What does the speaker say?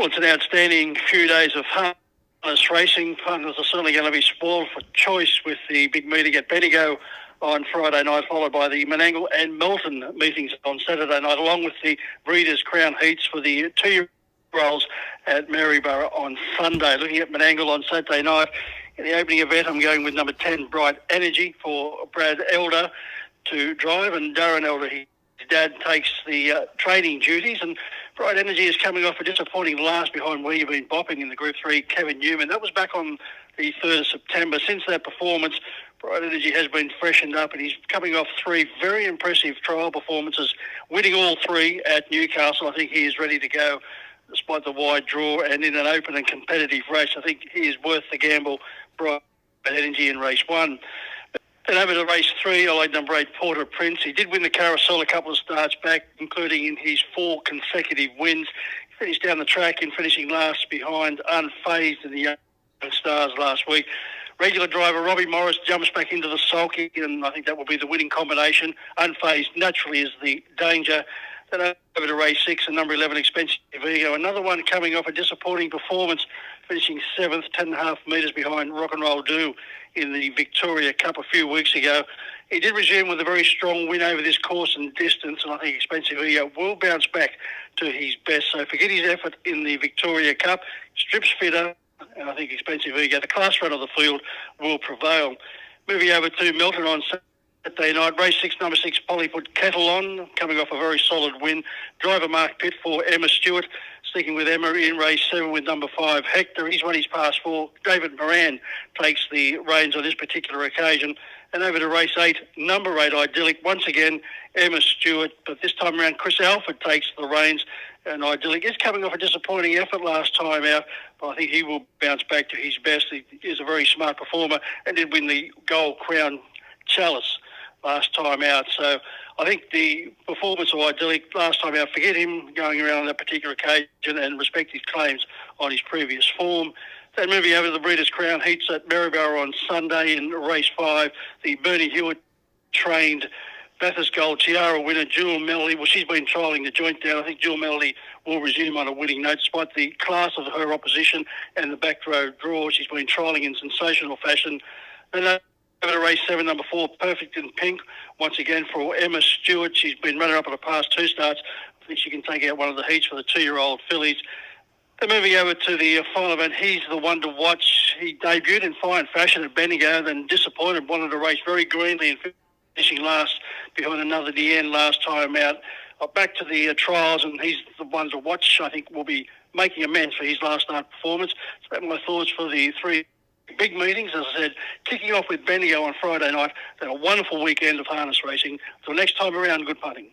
Well, it's an outstanding few days of harness racing. Punters are certainly going to be spoiled for choice with the big meeting at Bendigo on Friday night, followed by the Menangle and Melton meetings on Saturday night, along with the Breeders' Crown Heats for the 2-year-olds at Maryborough on Sunday. Looking at Menangle on Saturday night, in the opening event, I'm going with number 10, Bright Energy, for Brad Elder to drive, and Darren Elder, his dad, takes the training duties, and Bright Energy is coming off a disappointing last behind Where You've Been Bopping in the Group 3, Kevin Newman. That was back on the 3rd of September. Since that performance, Bright Energy has been freshened up, and he's coming off 3 very impressive trial performances, winning all 3 at Newcastle. I think he is ready to go despite the wide draw, and in an open and competitive race. I think he is worth the gamble, Bright Energy, in race 1. Then over to race 3, I like number 8, Porter Prince. He did win the Carousel a couple of starts back, including in his 4 consecutive wins. He finished down the track in finishing last behind Unfazed in the Young Stars last week. Regular driver Robbie Morris jumps back into the sulky, and I think that will be the winning combination. Unfazed naturally is the danger. Then over to race 6 and number 11, Expensive Ego. Another one coming off a disappointing performance, finishing 7th, 10.5 metres behind Rock and Roll Do in the Victoria Cup a few weeks ago. He did resume with a very strong win over this course and distance, and I think Expensive Ego will bounce back to his best. So forget his effort in the Victoria Cup. Strips fitter, and I think Expensive Ego, the class run of the field, will prevail. Moving over to Melton on Saturday night, race 6, number 6, Polly put Kettle on, coming off a very solid win. Driver Mark Pitt for Emma Stewart, sticking with Emma in race 7 with number 5, Hector. He's won his past 4. David Moran takes the reins on this particular occasion. And over to race 8, number 8, Idyllic. Once again, Emma Stewart, but this time around Chris Alford takes the reins. And Idyllic is coming off a disappointing effort last time out, but I think he will bounce back to his best. He is a very smart performer and did win the Gold Crown Chalice last time out. So I think the performance of Idyllic last time out, forget him going around on that particular occasion, and respect his claims on his previous form. Then moving over to the Breeders' Crown Heats at Maryborough on Sunday in race 5, the Bernie Hewitt trained Bathurst Gold Tiara winner Jewel Melody. Well, she's been trialling the joint down. I think Jewel Melody will resume on a winning note despite the class of her opposition and the back row draw. She's been trialling in sensational fashion. And over to race 7, number 4, Perfect in Pink, once again for Emma Stewart. She's been runner-up in the past 2 starts. I think she can take out one of the heats for the 2-year-old fillies. And moving over to the final event, he's the one to watch. He debuted in fine fashion at Bendigo, then disappointed, wanted to race very greenly and finishing last behind another Deanne last time out. Back to the trials, and he's the one to watch. I think will be making amends for his last night performance. So that's my thoughts for the 3 big meetings, as I said, kicking off with Bendigo on Friday night. Then a wonderful weekend of harness racing. Until next time around, good punting.